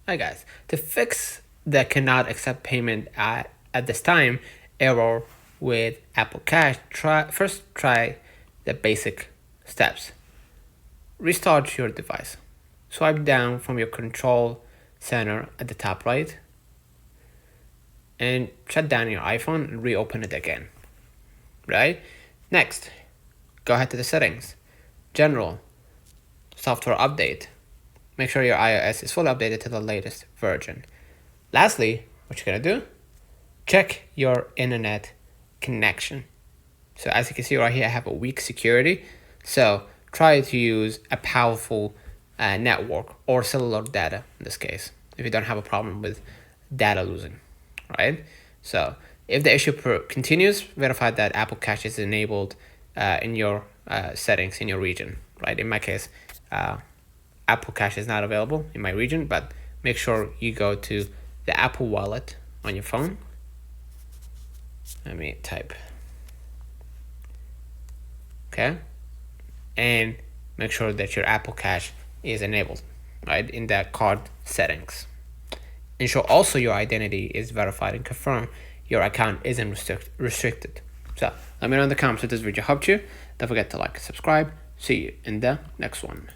Hi guys, to fix the cannot accept payment at this time error with Apple Cash, first try the basic steps. Restart your device. Swipe down from your control center at the top right and shut down your iPhone and reopen it again. Right? Next, go ahead to the settings, general, software update. Make sure your iOS is fully updated to the latest version. Lastly, what you're gonna do, check your internet connection. So as you can see right here, I have a weak security. So try to use a powerful network or cellular data in this case, if you don't have a problem with data losing, right? So if the issue continues, verify that Apple Cache is enabled in your settings in your region, right? In my case, Apple Cache is not available in my region, but make sure you go to the Apple Wallet on your phone. Let me type. Okay. And make sure that your Apple Cache is enabled, right, in the card settings. Ensure also your identity is verified and confirm your account isn't restricted. So let me know in the comments if this video helped you. Don't forget to like and subscribe. See you in the next one.